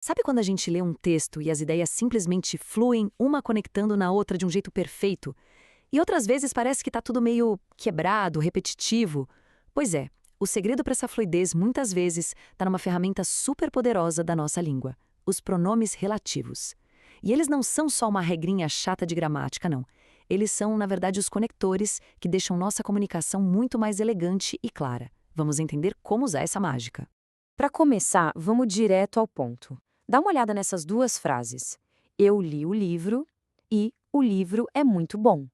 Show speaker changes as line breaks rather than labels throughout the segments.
Sabe quando a gente lê um texto e as ideias simplesmente fluem, uma conectando na outra de um jeito perfeito? E outras vezes parece que está tudo meio quebrado, repetitivo? Pois é, o segredo para essa fluidez muitas vezes está numa ferramenta super poderosa da nossa língua: os pronomes relativos. E eles não são só uma regrinha chata de gramática, não. Eles são, na verdade, os conectores que deixam nossa comunicação muito mais elegante e clara. Vamos entender como usar essa mágica.
Para começar, vamos direto ao ponto. Dá uma olhada nessas duas frases. Eu li o livro e o livro é muito bom.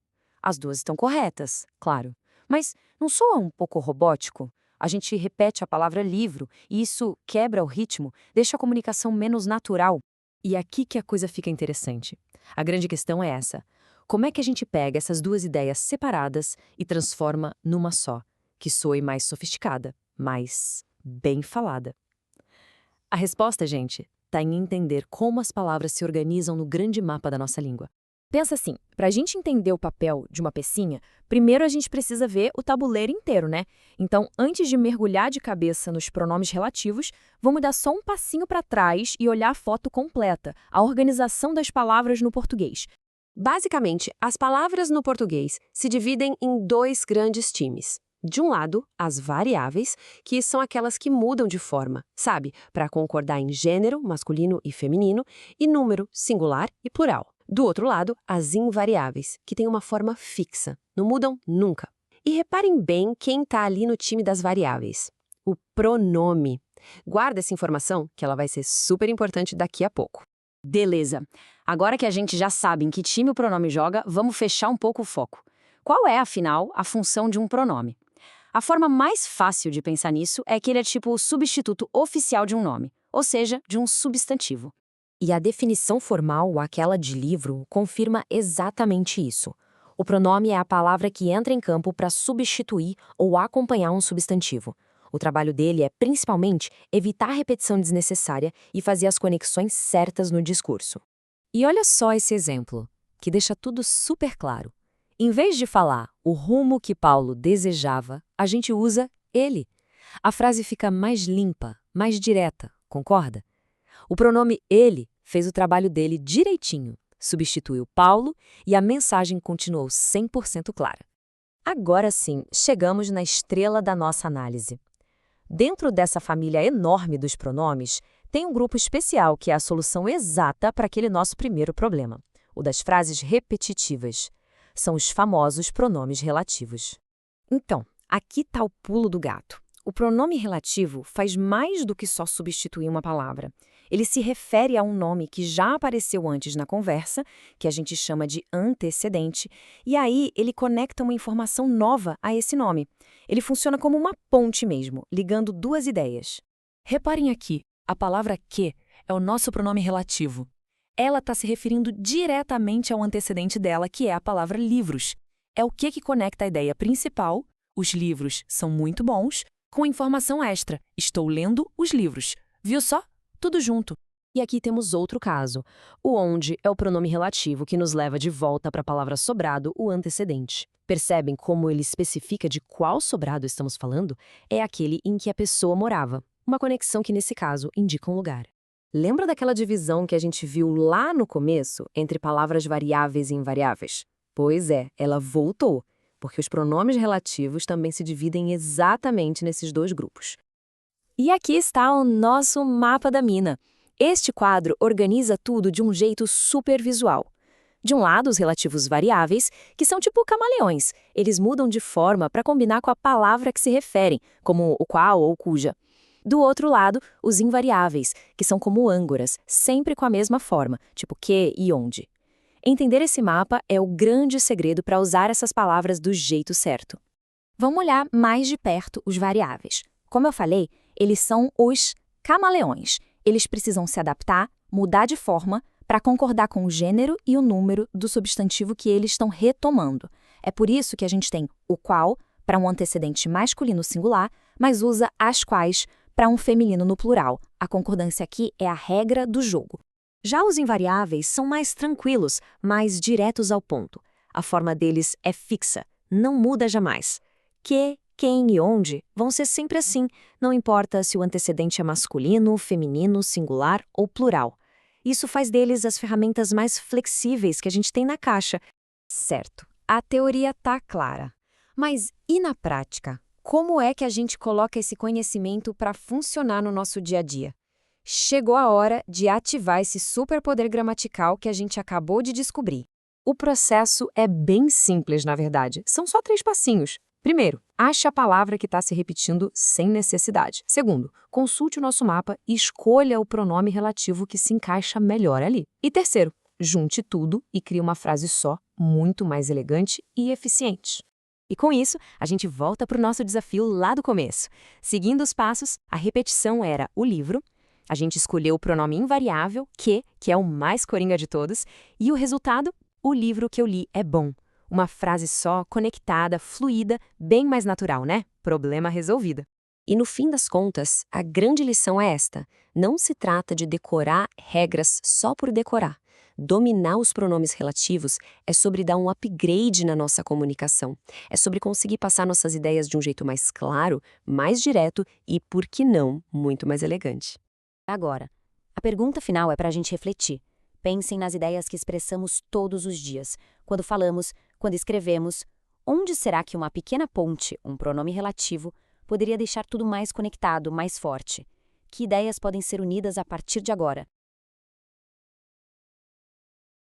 As duas estão corretas, claro. Mas não soa um pouco robótico? A gente repete a palavra livro e isso quebra o ritmo, deixa a comunicação menos natural. E é aqui que a coisa fica interessante. A grande questão é essa. Como é que a gente pega essas duas ideias separadas e transforma numa só, que soe mais sofisticada, mais bem falada? A resposta, gente, está em entender como as palavras se organizam no grande mapa da nossa língua. Pensa assim, para a gente entender o papel de uma pecinha, primeiro a gente precisa ver o tabuleiro inteiro, né? Então, antes de mergulhar de cabeça nos pronomes relativos, vamos dar só um passinho para trás e olhar a foto completa, a organização das palavras no português. Basicamente, as palavras no português se dividem em dois grandes times. De um lado, as variáveis, que são aquelas que mudam de forma, sabe? Para concordar em gênero, masculino e feminino, e número, singular e plural. Do outro lado, as invariáveis, que têm uma forma fixa, não mudam nunca. E reparem bem quem está ali no time das variáveis. O pronome. Guarda essa informação, que ela vai ser super importante daqui a pouco. Beleza. Agora que a gente já sabe em que time o pronome joga, vamos fechar um pouco o foco. Qual é, afinal, a função de um pronome? A forma mais fácil de pensar nisso é que ele é tipo o substituto oficial de um nome, ou seja, de um substantivo. E a definição formal, aquela de livro, confirma exatamente isso. O pronome é a palavra que entra em campo para substituir ou acompanhar um substantivo. O trabalho dele é, principalmente, evitar a repetição desnecessária e fazer as conexões certas no discurso. E olha só esse exemplo, que deixa tudo super claro. Em vez de falar o rumo que Paulo desejava, a gente usa ele. A frase fica mais limpa, mais direta, concorda? O pronome ele fez o trabalho dele direitinho, substituiu Paulo e a mensagem continuou 100% clara. Agora sim, chegamos na estrela da nossa análise. Dentro dessa família enorme dos pronomes, tem um grupo especial que é a solução exata para aquele nosso primeiro problema, o das frases repetitivas. São os famosos pronomes relativos. Então, aqui está o pulo do gato. O pronome relativo faz mais do que só substituir uma palavra. Ele se refere a um nome que já apareceu antes na conversa, que a gente chama de antecedente, e aí ele conecta uma informação nova a esse nome. Ele funciona como uma ponte mesmo, ligando duas ideias. Reparem aqui, a palavra que é o nosso pronome relativo. Ela está se referindo diretamente ao antecedente dela, que é a palavra livros. É o que conecta a ideia principal, os livros são muito bons, com a informação extra, estou lendo os livros. Viu só? Tudo junto. E aqui temos outro caso. O onde é o pronome relativo que nos leva de volta para a palavra sobrado, o antecedente. Percebem como ele especifica de qual sobrado estamos falando? É aquele em que a pessoa morava. Uma conexão que, nesse caso, indica um lugar. Lembra daquela divisão que a gente viu lá no começo entre palavras variáveis e invariáveis? Pois é, ela voltou, porque os pronomes relativos também se dividem exatamente nesses dois grupos. E aqui está o nosso mapa da mina. Este quadro organiza tudo de um jeito super visual. De um lado, os relativos variáveis, que são tipo camaleões. Eles mudam de forma para combinar com a palavra que se referem, como o qual ou cuja. Do outro lado, os invariáveis, que são como âncoras, sempre com a mesma forma, tipo que e onde. Entender esse mapa é o grande segredo para usar essas palavras do jeito certo. Vamos olhar mais de perto os variáveis. Como eu falei, eles são os camaleões. Eles precisam se adaptar, mudar de forma, para concordar com o gênero e o número do substantivo que eles estão retomando. É por isso que a gente tem o qual para um antecedente masculino singular, mas usa as quais para um feminino no plural. A concordância aqui é a regra do jogo. Já os invariáveis são mais tranquilos, mais diretos ao ponto. A forma deles é fixa, não muda jamais. Que quem e onde vão ser sempre assim, não importa se o antecedente é masculino, feminino, singular ou plural. Isso faz deles as ferramentas mais flexíveis que a gente tem na caixa. Certo, a teoria tá clara. Mas e na prática? Como é que a gente coloca esse conhecimento para funcionar no nosso dia a dia? Chegou a hora de ativar esse superpoder gramatical que a gente acabou de descobrir. O processo é bem simples, na verdade. São só 3 passinhos. Primeiro, ache a palavra que está se repetindo sem necessidade. Segundo, consulte o nosso mapa e escolha o pronome relativo que se encaixa melhor ali. E terceiro, junte tudo e crie uma frase só, muito mais elegante e eficiente.
E com isso, a gente volta para o nosso desafio lá do começo. Seguindo os passos, a repetição era o livro, a gente escolheu o pronome invariável, que é o mais coringa de todos, e o resultado, o livro que eu li é bom. Uma frase só, conectada, fluida, bem mais natural, né? Problema resolvido.
E no fim das contas, a grande lição é esta: não se trata de decorar regras só por decorar. Dominar os pronomes relativos é sobre dar um upgrade na nossa comunicação. É sobre conseguir passar nossas ideias de um jeito mais claro, mais direto e, por que não, muito mais elegante.
Agora, a pergunta final é para a gente refletir. Pensem nas ideias que expressamos todos os dias, quando falamos, quando escrevemos. Onde será que uma pequena ponte, um pronome relativo, poderia deixar tudo mais conectado, mais forte? Que ideias podem ser unidas a partir de agora?